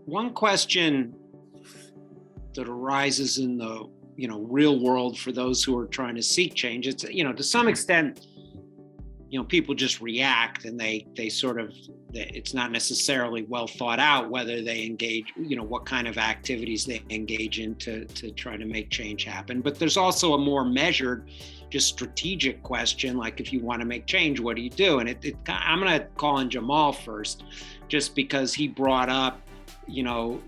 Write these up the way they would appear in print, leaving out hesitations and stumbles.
One question that arises in the real world for those who are trying to seek change, it's to some extent, people just react and they sort of, it's not necessarily well thought out whether they engage, what kind of activities they engage in to try to make change happen. But there's also a more measured, just strategic question, like if you want to make change, what do you do? And I'm going to call in Jamaal first, just because he brought up,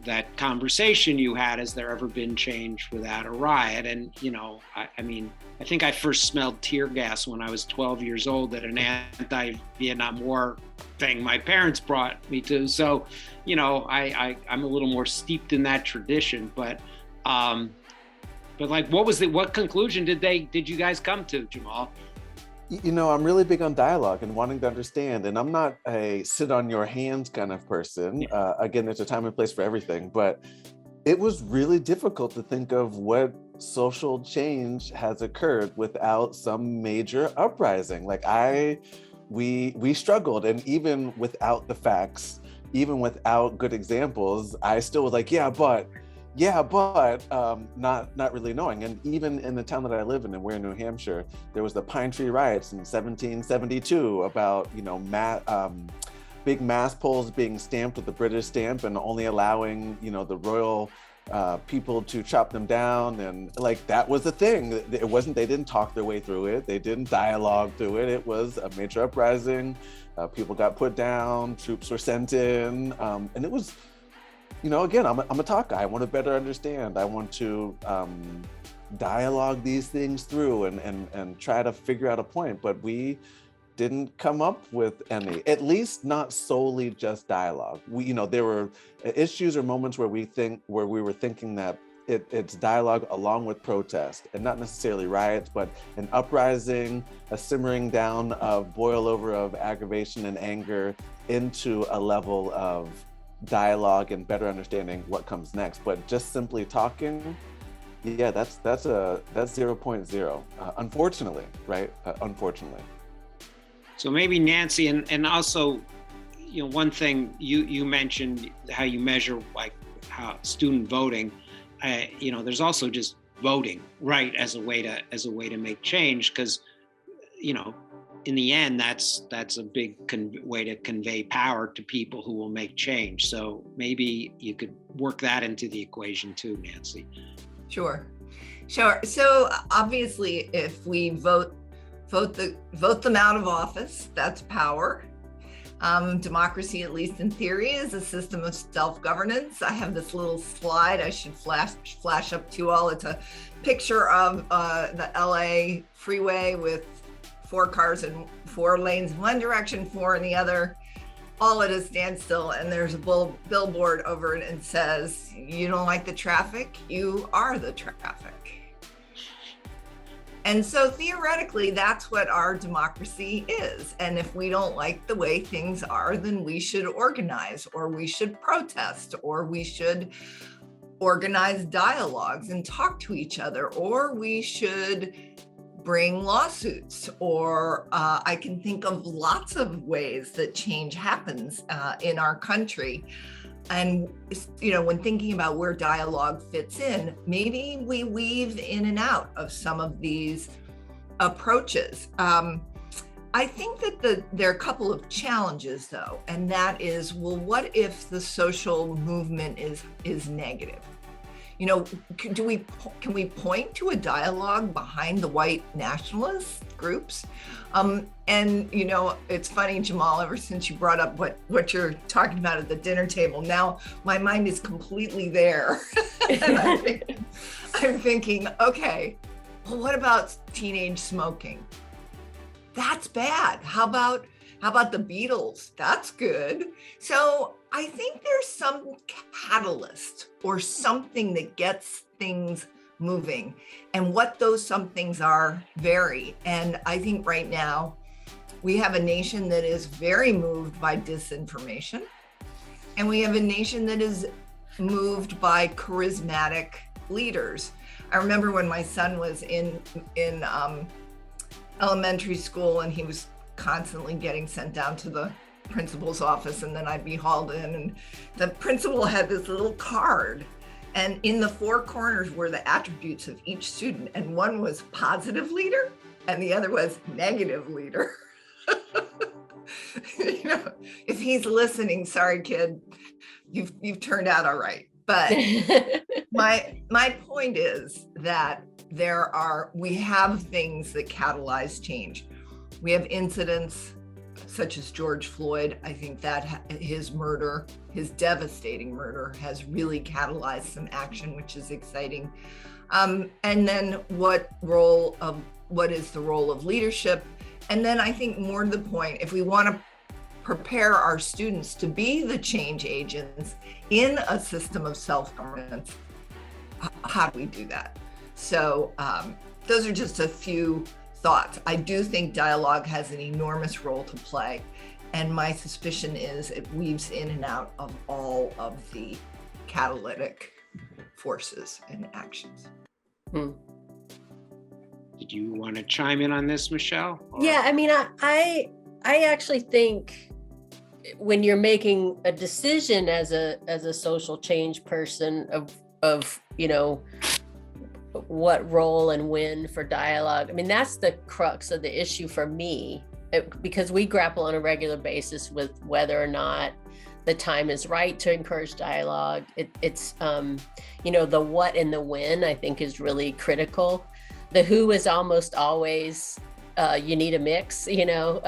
that conversation you had, has there ever been change without a riot? And, I think I first smelled tear gas when I was 12 years old at an anti-Vietnam War thing my parents brought me to. So, I'm a little more steeped in that tradition, but like, what conclusion did you guys come to, Jamaal? I'm really big on dialogue and wanting to understand, and I'm not a sit on your hands kind of person. Again, there's a time and place for everything, but it was really difficult to think of what social change has occurred without some major uprising. Like we struggled, and even without the facts, even without good examples, I still was like, but not really knowing. And even in the town that I live in, and we're in New Hampshire, there was the Pine Tree riots in 1772 about, big mast poles being stamped with the British stamp and only allowing, the royal people to chop them down. And like, that was the thing. It wasn't, they didn't talk their way through it. They didn't dialogue through it. It was a major uprising. People got put down, troops were sent in. And it was, again, I'm a talk guy. I want to better understand. I want to dialogue these things through and try to figure out a point. But we didn't come up with any, at least not solely just dialogue. There were issues or moments where we were thinking that it's dialogue along with protest, and not necessarily riots, but an uprising, a simmering down of boil over of aggravation and anger into a level of dialogue and better understanding what comes next. But just simply talking, that's 0.0, unfortunately, right? Unfortunately. So maybe Nancy, and also, one thing you mentioned, how you measure like how student voting, there's also just voting, right, as a way to make change, because in the end, that's a big way to convey power to people who will make change. So maybe you could work that into the equation too, Nancy. Sure. So obviously, if we vote them out of office, that's power. Democracy, at least in theory, is a system of self-governance. I have this little slide I should flash up to you all. It's a picture of the LA freeway with 4 cars in 4 lanes in one direction, 4 in the other, all at a standstill. And there's a billboard over it and says, "You don't like the traffic? You are the traffic." And so theoretically, that's what our democracy is. And if we don't like the way things are, then we should organize, or we should protest, or we should organize dialogues and talk to each other, or we should bring lawsuits, or I can think of lots of ways that change happens in our country. And, when thinking about where dialogue fits in, maybe we weave in and out of some of these approaches. I think that there are a couple of challenges, though, and that is, well, what if the social movement is negative? Can we point to a dialogue behind the white nationalist groups? And it's funny, Jamaal, ever since you brought up what you're talking about at the dinner table, now my mind is completely there. And I'm thinking, okay, well, what about teenage smoking? That's bad. How about the Beatles? That's good. So I think there's some catalyst or something that gets things moving, and what those somethings are vary. And I think right now we have a nation that is very moved by disinformation, and we have a nation that is moved by charismatic leaders. I remember when my son was in elementary school, and he was constantly getting sent down to the principal's office, and then I'd be hauled in, and the principal had this little card, and in the four corners were the attributes of each student, and one was positive leader and the other was negative leader. You know, if he's listening, sorry kid, you've turned out all right. But my point is that we have things that catalyze change. We have incidents such as George Floyd. I think that his devastating murder, has really catalyzed some action, which is exciting. And then what is the role of leadership? And then I think more to the point, if we want to prepare our students to be the change agents in a system of self-governance, how do we do that? So those are just a few thoughts. I do think dialogue has an enormous role to play. And my suspicion is it weaves in and out of all of the catalytic forces and actions. Did you want to chime in on this, Michele? Or? Yeah, I mean, I actually think when you're making a decision as a social change person of you know, what role and when for dialogue, I mean, that's the crux of the issue for me, because we grapple on a regular basis with whether or not the time is right to encourage dialogue. It's you know, the what and the when, I think, is really critical. The who is almost always you need a mix, you know,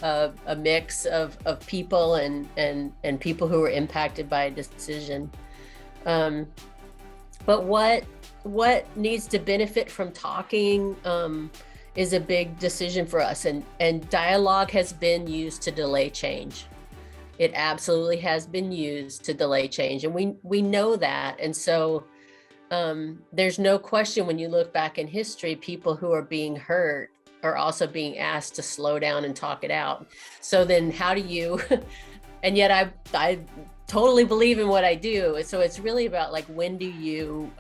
a mix of people and people who are impacted by a decision. But what needs to benefit from talking is a big decision for us, and dialogue has been used to delay change. It absolutely has been used to delay change, and we know that. And so there's no question, when you look back in history, people who are being hurt are also being asked to slow down and talk it out. So then how do you, and yet I totally believe in what I do. So it's really about, like, when do you,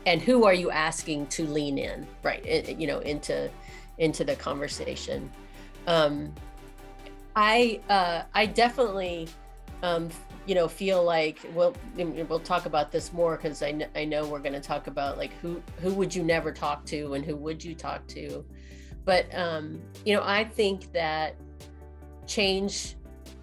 and who are you asking to lean in, right? You know, into the conversation. I definitely, you know, feel like, well, we'll talk about this more, because I know we're going to talk about, like, who would you never talk to and who would you talk to. But, you know, I think that change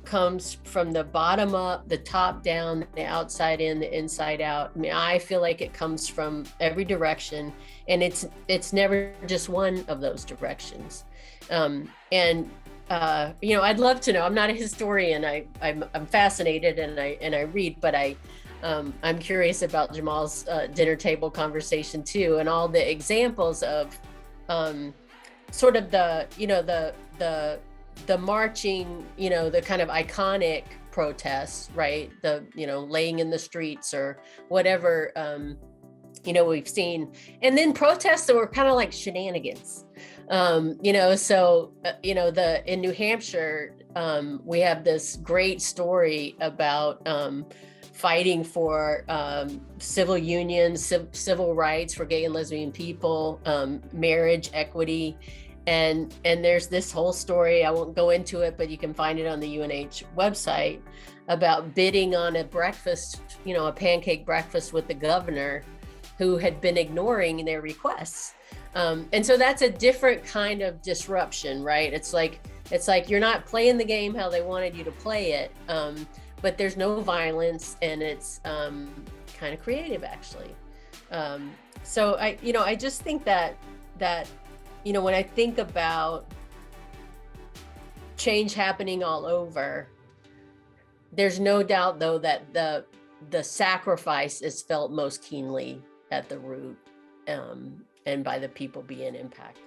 comes from the bottom up, the top down, the outside in, the inside out. I mean, I feel like it comes from every direction, and it's never just one of those directions. And you know, I'd love to know. I'm not a historian. I'm fascinated and I read, but I'm curious about Jamaal's dinner table conversation too, and all the examples of sort of the, you know, the marching, you know, the kind of iconic protests, right? The, you know, laying in the streets or whatever, you know, we've seen, and then protests that were kind of like shenanigans. You know, so, you know, in New Hampshire, we have this great story about fighting for civil unions, civil rights for gay and lesbian people, marriage equity. And there's this whole story, I won't go into it, but you can find it on the UNH website, about bidding on a breakfast, you know, a pancake breakfast with the governor, who had been ignoring their requests. And so that's a different kind of disruption, right? It's like you're not playing the game how they wanted you to play it, but there's no violence, and it's kind of creative, actually. So I just think that you know, when I think about change happening all over, there's no doubt, though, that the sacrifice is felt most keenly at the root, and by the people being impacted.